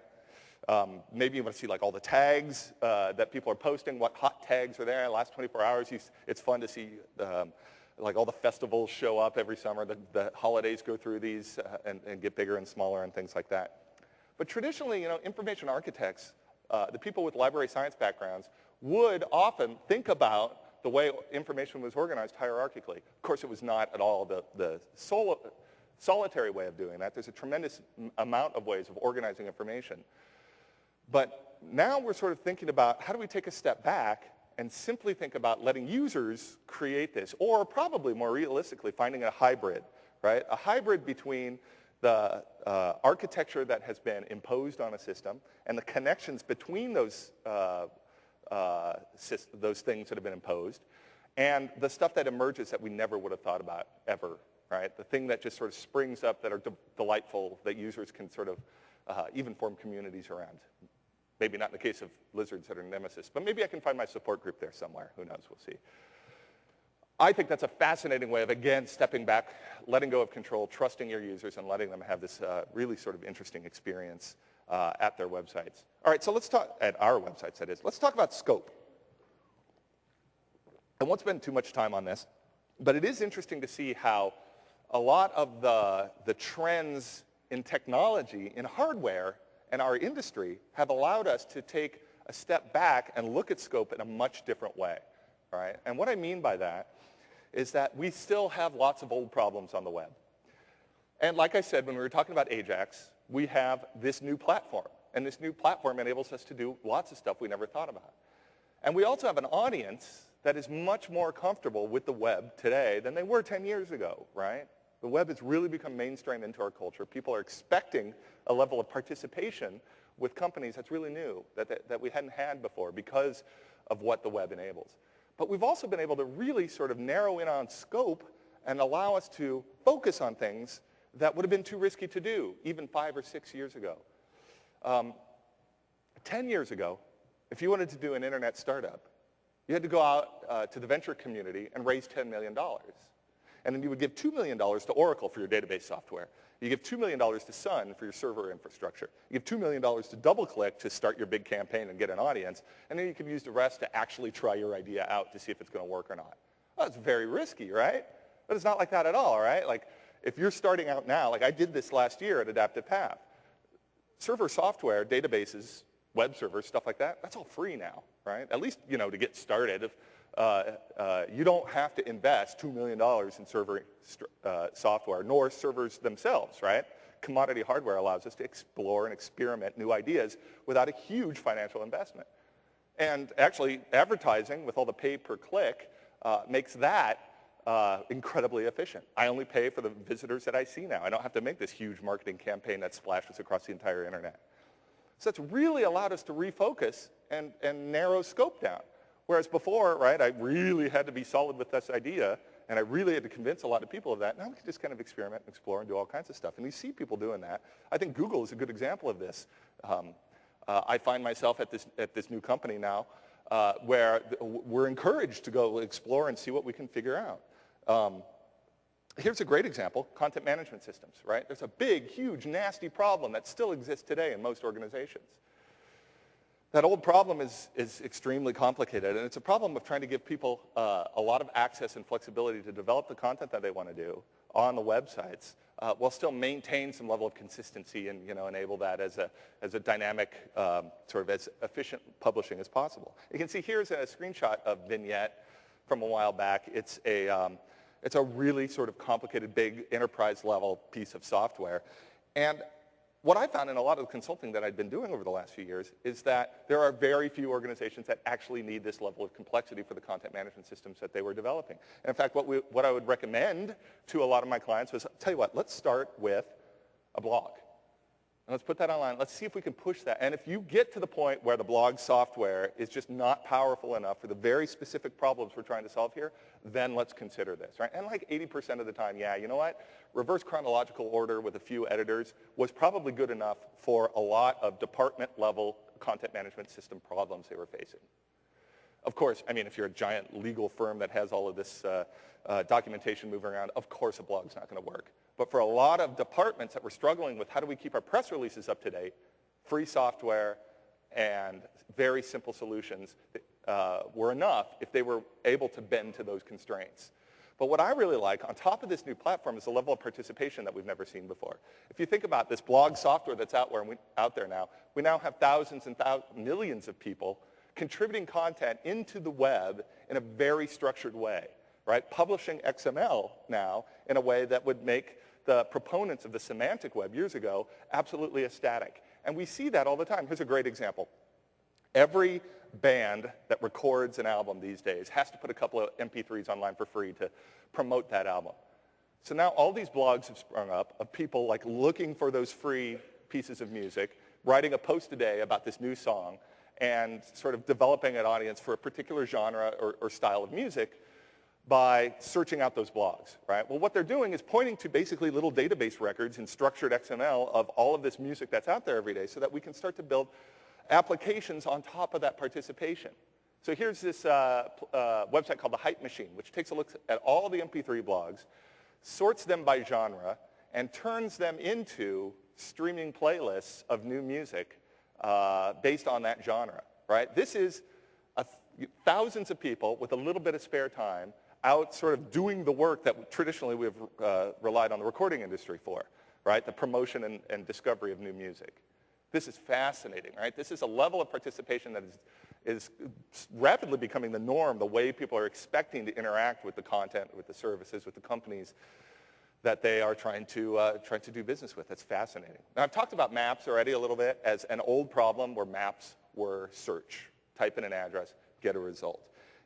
Maybe you want to see like all the tags that people are posting, what hot tags are there in the last 24 hours. It's fun to see like all the festivals show up every summer. The holidays go through these and get bigger and smaller and things like that. But traditionally, information architects, the people with library science backgrounds, would often think about the way information was organized hierarchically. Of course, it was not at all the solitary way of doing that. There's a tremendous amount of ways of organizing information. But now we're sort of thinking about how do we take a step back and simply think about letting users create this, or probably more realistically finding a hybrid, right? A hybrid between the architecture that has been imposed on a system and the connections between those things that have been imposed and the stuff that emerges that we never would have thought about ever, right? The thing that just sort of springs up that are delightful, that users can sort of even form communities around. Maybe not in the case of lizards that are nemesis, but maybe I can find my support group there somewhere. Who knows? We'll see. I think that's a fascinating way of, again, stepping back, letting go of control, trusting your users, and letting them have this really sort of interesting experience at their websites. All right, so let's talk, at our websites that is, let's talk about scope. I won't spend too much time on this, but it is interesting to see how a lot of the trends in technology, in hardware, and our industry have allowed us to take a step back and look at scope in a much different way, right? And what I mean by that is that we still have lots of old problems on the web. And like I said, when we were talking about Ajax, we have this new platform. And this new platform enables us to do lots of stuff we never thought about. And we also have an audience that is much more comfortable with the web today than they were 10 years ago, right? The web has really become mainstream into our culture. People are expecting a level of participation with companies that's really new, that we hadn't had before because of what the web enables. But we've also been able to really sort of narrow in on scope and allow us to focus on things that would have been too risky to do even 5 or 6 years ago. 10 years ago, if you wanted to do an internet startup, you had to go out to the venture community and raise $10 million. And then you would give $2 million to Oracle for your database software. You give $2 million to Sun for your server infrastructure. You give $2 million to DoubleClick to start your big campaign and get an audience. And then you can use the rest to actually try your idea out to see if it's going to work or not. Well, it's very risky, right? But it's not like that at all, right? Like, if you're starting out now, like I did this last year at Adaptive Path, server software, databases, web servers, stuff like that, that's all free now, right? At least, you know, to get started. You don't have to invest $2 million in server software, nor servers themselves, right? Commodity hardware allows us to explore and experiment new ideas without a huge financial investment. And actually, advertising with all the pay per click makes that incredibly efficient. I only pay for the visitors that I see now. I don't have to make this huge marketing campaign that splashes across the entire internet. So that's really allowed us to refocus and narrow scope down. Whereas before, right, I really had to be solid with this idea, and I really had to convince a lot of people of that. Now we can just kind of experiment and explore and do all kinds of stuff. And you see people doing that. I think Google is a good example of this. I find myself at this new company now where we're encouraged to go explore and see what we can figure out. Here's a great example, content management systems, right? There's a big, huge, nasty problem that still exists today in most organizations. That old problem is extremely complicated, and it's a problem of trying to give people a lot of access and flexibility to develop the content that they want to do on the websites while still maintain some level of consistency and, you know, enable that as a dynamic, sort of as efficient publishing as possible. You can see here's a screenshot of Vignette from a while back. It's a really sort of complicated, big enterprise-level piece of software. And what I found in a lot of the consulting that I'd been doing over the last few years is that there are very few organizations that actually need this level of complexity for the content management systems that they were developing. And in fact, what I would recommend to a lot of my clients was, tell you what, let's start with a blog. And let's put that online. Let's see if we can push that. And if you get to the point where the blog software is just not powerful enough for the very specific problems we're trying to solve here, then let's consider this, right? And like 80% of the time, yeah, you know what? Reverse chronological order with a few editors was probably good enough for a lot of department-level content management system problems they were facing. Of course, I mean, if you're a giant legal firm that has all of this documentation moving around, of course a blog's not going to work. But for a lot of departments that were struggling with how do we keep our press releases up to date, free software and very simple solutions were enough if they were able to bend to those constraints. But what I really like on top of this new platform is the level of participation that we've never seen before. If you think about this blog software that's out there now, we now have thousands and millions of people contributing content into the web in a very structured way, right? Publishing XML now in a way that would make the proponents of the semantic web years ago absolutely ecstatic. And we see that all the time. Here's a great example. Every band that records an album these days has to put a couple of MP3s online for free to promote that album. So now all these blogs have sprung up of people like looking for those free pieces of music, writing a post a day about this new song, and sort of developing an audience for a particular genre or style of music by searching out those blogs, right? Well, what they're doing is pointing to basically little database records in structured XML of all of this music that's out there every day so that we can start to build applications on top of that participation. So here's this website called The Hype Machine, which takes a look at all the MP3 blogs, sorts them by genre, and turns them into streaming playlists of new music based on that genre, right? This is thousands of people with a little bit of spare time out sort of doing the work that traditionally we've relied on the recording industry for, right? The promotion and discovery of new music. This is fascinating, right? This is a level of participation that is rapidly becoming the norm, the way people are expecting to interact with the content, with the services, with the companies that they are trying to do business with. That's fascinating. Now, I've talked about maps already a little bit as an old problem where maps were search. Type in an address, get a result.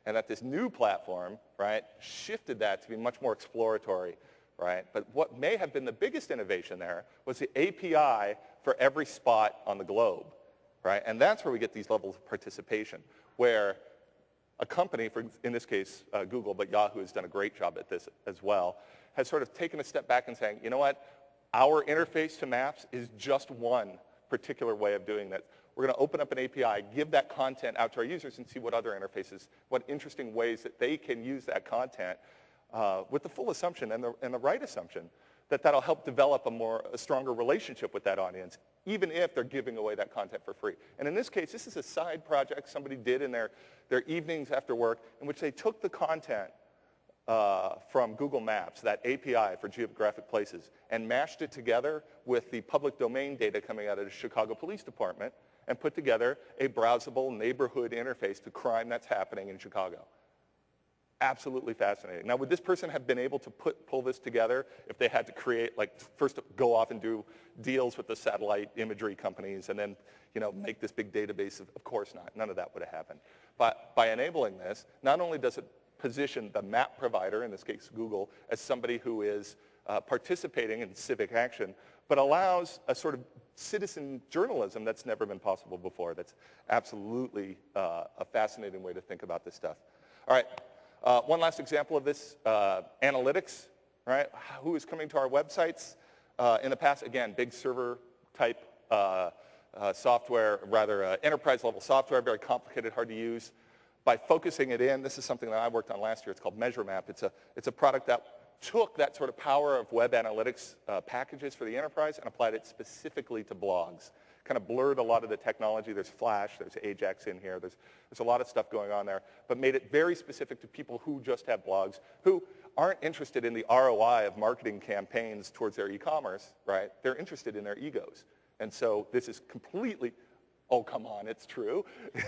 And that this new platform, right, shifted that to be much more exploratory, right? But what may have been the biggest innovation there was the API for every spot on the globe, right? And that's where we get these levels of participation, where a company, in this case Google, but Yahoo has done a great job at this as well, has sort of taken a step back and saying, you know what, our interface to maps is just one particular way of doing that. We're going to open up an API, give that content out to our users and see what other interfaces, what interesting ways that they can use that content with the full assumption and the right assumption that that'll help develop a stronger relationship with that audience, even if they're giving away that content for free. And in this case, this is a side project somebody did in their evenings after work in which they took the content from Google Maps, that API for geographic places, and mashed it together with the public domain data coming out of the Chicago Police Department and put together a browsable neighborhood interface to crime that's happening in Chicago. Absolutely fascinating. Now, would this person have been able to pull this together if they had to create, like, first go off and do deals with the satellite imagery companies and then, you know, make this big database? Of course not. None of that would have happened. But by enabling this, not only does it position the map provider, in this case Google, as somebody who is participating in civic action, but allows a sort of citizen journalism that's never been possible before. That's absolutely a fascinating way to think about this stuff. All right, one last example of this, analytics, right? Who is coming to our websites? In the past, again, big server type software, rather enterprise level software, very complicated, hard to use. By focusing it in, this is something that I worked on last year. It's called MeasureMap. It's a product that took that sort of power of web analytics packages for the enterprise and applied it specifically to blogs. Kind of blurred a lot of the technology. There's Flash, there's Ajax in here. There's a lot of stuff going on there, but made it very specific to people who just have blogs, who aren't interested in the ROI of marketing campaigns towards their e-commerce, right? They're interested in their egos. And so this is completely, oh, come on, it's true.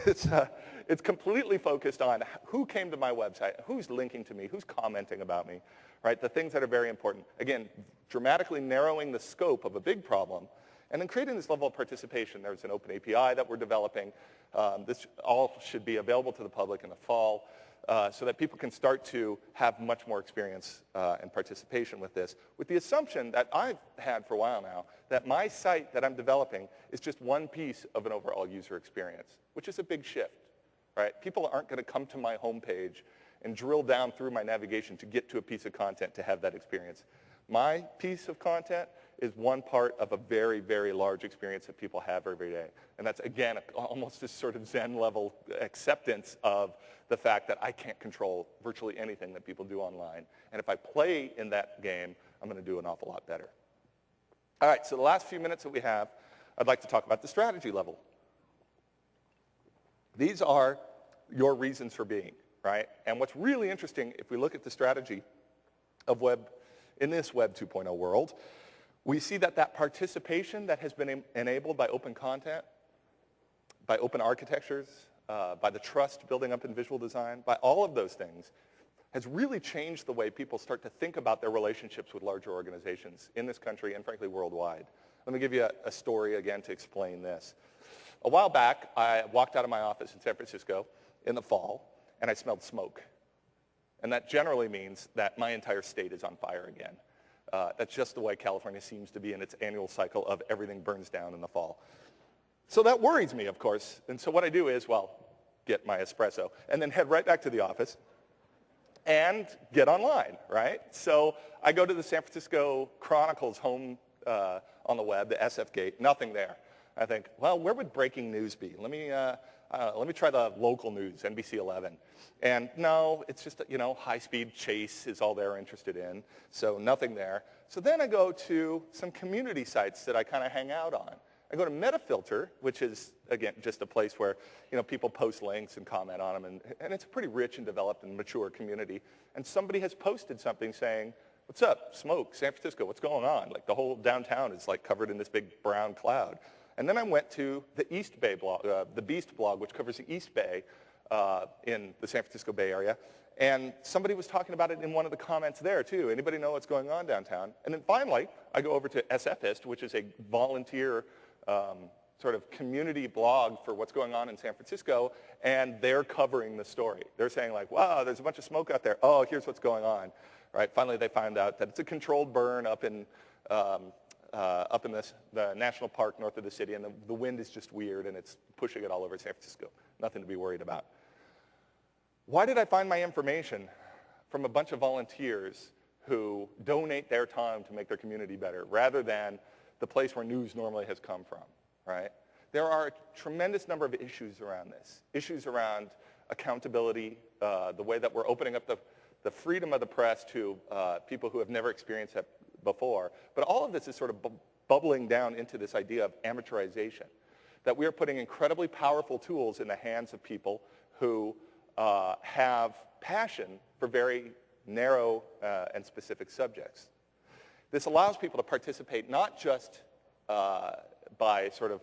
It's completely focused on who came to my website, who's linking to me, who's commenting about me, right? The things that are very important. Again, dramatically narrowing the scope of a big problem, and then creating this level of participation. There's an open API that we're developing. This all should be available to the public in the fall so that people can start to have much more experience and participation with this, with the assumption that I've had for a while now that my site that I'm developing is just one piece of an overall user experience, which is a big shift, right? People aren't going to come to my homepage and drill down through my navigation to get to a piece of content to have that experience. My piece of content is one part of a very, very large experience that people have every day. And that's, again, almost this sort of Zen level acceptance of the fact that I can't control virtually anything that people do online. And if I play in that game, I'm going to do an awful lot better. All right, so the last few minutes that we have, I'd like to talk about the strategy level. These are your reasons for being, right? And what's really interesting, if we look at the strategy of in this Web 2.0 world, we see that participation that has been enabled by open content, by open architectures, by the trust building up in visual design, by all of those things, has really changed the way people start to think about their relationships with larger organizations in this country and, frankly, worldwide. Let me give you a story again to explain this. A while back, I walked out of my office in San Francisco in the fall, and I smelled smoke. And that generally means that my entire state is on fire again. That's just the way California seems to be in its annual cycle of everything burns down in the fall. So that worries me, of course. And so what I do is, well, get my espresso and then head right back to the office and get online, right? So I go to the San Francisco Chronicle's home on the web, the SF Gate, nothing there. I think, well, where would breaking news be? Let me try the local news, NBC 11. And no, it's just, you know, high-speed chase is all they're interested in, so nothing there. So then I go to some community sites that I kind of hang out on. I go to Metafilter, which is, again, just a place where people post links and comment on them, and it's a pretty rich and developed and mature community. And somebody has posted something saying, what's up, smoke, San Francisco, what's going on? Like the whole downtown is like covered in this big brown cloud. And then I went to the East Bay blog, the Beast blog, which covers the East Bay in the San Francisco Bay Area. And somebody was talking about it in one of the comments there, too. Anybody know what's going on downtown? And then finally, I go over to SFist, which is a volunteer sort of community blog for what's going on in San Francisco, and they're covering the story. They're saying, like, wow, there's a bunch of smoke out there. Oh, here's what's going on. Right? Finally, they found out that it's a controlled burn up in the national park north of the city, and the wind is just weird, and it's pushing it all over San Francisco. Nothing to be worried about. Why did I find my information from a bunch of volunteers who donate their time to make their community better rather than the place where news normally has come from, right? There are a tremendous number of issues around this. Issues around accountability, the way that we're opening up the freedom of the press to people who have never experienced it before. But all of this is sort of bubbling down into this idea of amateurization, that we are putting incredibly powerful tools in the hands of people who have passion for very narrow and specific subjects. This allows people to participate not just by sort of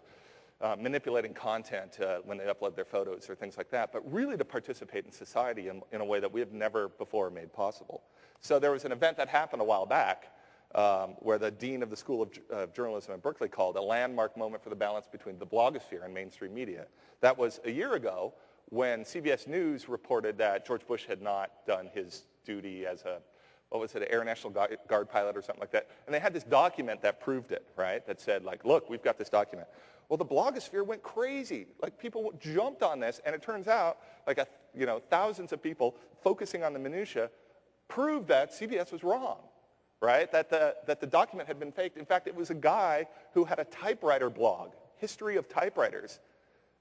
manipulating content when they upload their photos or things like that, but really to participate in society in a way that we have never before made possible. So there was an event that happened a while back where the dean of the School of Journalism at Berkeley called a landmark moment for the balance between the blogosphere and mainstream media. That was a year ago when CBS News reported that George Bush had not done his duty as a, what was it, an Air National Guard pilot or something like that. And they had this document that proved it, right? That said, like, look, we've got this document. Well, the blogosphere went crazy. Like, people jumped on this, and it turns out, like, thousands of people focusing on the minutia proved that CBS was wrong, right? That the document had been faked. In fact, it was a guy who had a typewriter blog, History of Typewriters,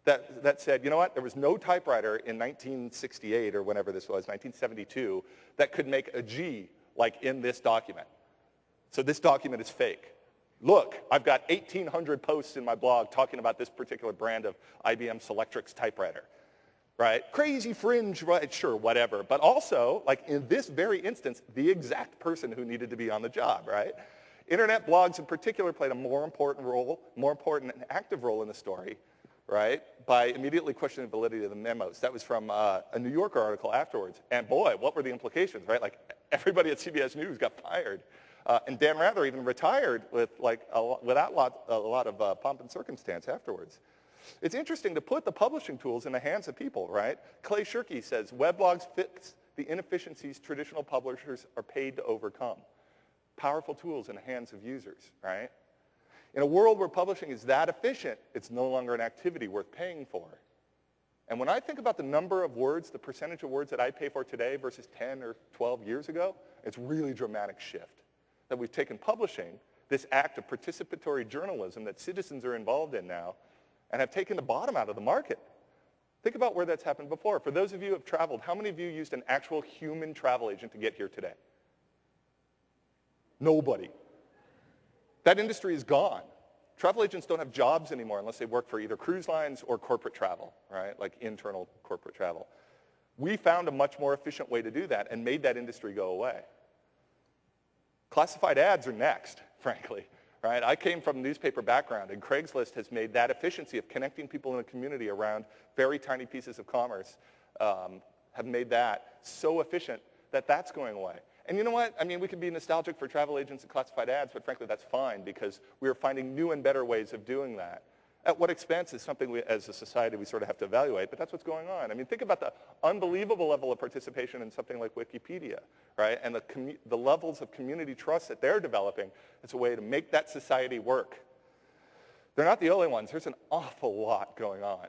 that said, you know what, there was no typewriter in 1968 or whenever this was, 1972, that could make a G like in this document. So this document is fake. Look, I've got 1,800 posts in my blog talking about this particular brand of IBM Selectrix typewriter, right? Crazy fringe, right? Sure, whatever. But also, like in this very instance, the exact person who needed to be on the job, right? Internet blogs in particular played a more important and active role in the story, right, by immediately questioning the validity of the memos. That was from a New Yorker article afterwards. And boy, what were the implications, right? Like everybody at CBS News got fired. And Dan Rather even retired with without a lot of pomp and circumstance afterwards. It's interesting to put the publishing tools in the hands of people, right? Clay Shirky says, weblogs fix the inefficiencies traditional publishers are paid to overcome. Powerful tools in the hands of users, right? In a world where publishing is that efficient, it's no longer an activity worth paying for. And when I think about the number of words, the percentage of words that I pay for today versus 10 or 12 years ago, it's really a dramatic shift. That we've taken publishing, this act of participatory journalism that citizens are involved in now, and have taken the bottom out of the market. Think about where that's happened before. For those of you who have traveled, how many of you used an actual human travel agent to get here today? Nobody. That industry is gone. Travel agents don't have jobs anymore unless they work for either cruise lines or corporate travel, right? Like internal corporate travel. We found a much more efficient way to do that and made that industry go away. Classified ads are next, frankly, right? I came from a newspaper background, and Craigslist has made that efficiency of connecting people in a community around very tiny pieces of commerce, have made that so efficient that that's going away. And you know what? I mean, we can be nostalgic for travel agents and classified ads, but frankly, that's fine because we are finding new and better ways of doing that. At what expense is something we, as a society, we sort of have to evaluate, but that's what's going on. I mean, think about the unbelievable level of participation in something like Wikipedia, right? And the levels of community trust that they're developing as a way to make that society work. They're not the only ones. There's an awful lot going on,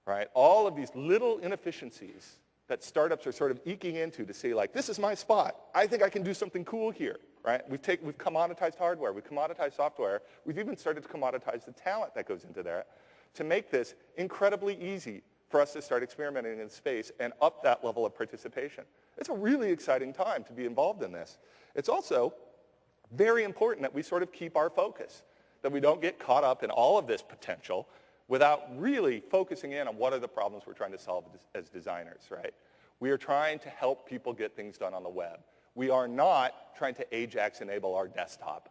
right? All of these little inefficiencies that startups are sort of eking into to say, like, this is my spot. I think I can do something cool here, right? We've commoditized hardware. We've commoditized software. We've even started to commoditize the talent that goes into there to make this incredibly easy for us to start experimenting in space and up that level of participation. It's a really exciting time to be involved in this. It's also very important that we sort of keep our focus. that we don't get caught up in all of this potential without really focusing in on what are the problems we're trying to solve as designers, right? We are trying to help people get things done on the web. We are not trying to Ajax enable our desktop.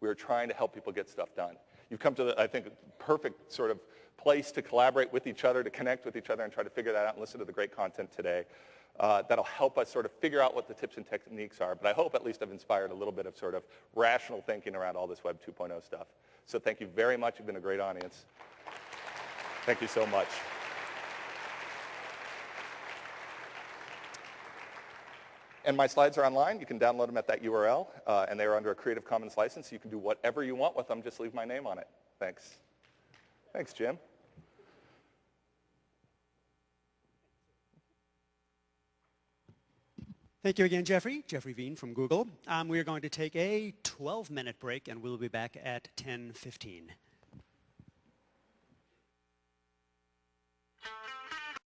We are trying to help people get stuff done. You've come to, I think, a perfect sort of place to collaborate with each other, to connect with each other and try to figure that out and listen to the great content today. That'll help us sort of figure out what the tips and techniques are. But I hope at least I've inspired a little bit of sort of rational thinking around all this Web 2.0 stuff. So thank you very much. You've been a great audience. Thank you so much. And my slides are online. You can download them at that URL. And they are under a Creative Commons license. You can do whatever you want with them. Just leave my name on it. Thanks. Thanks, Jim. Thank you again, Jeffrey. Jeffrey Veen from Google. We are going to take a 12-minute break, and we'll be back at 10:15.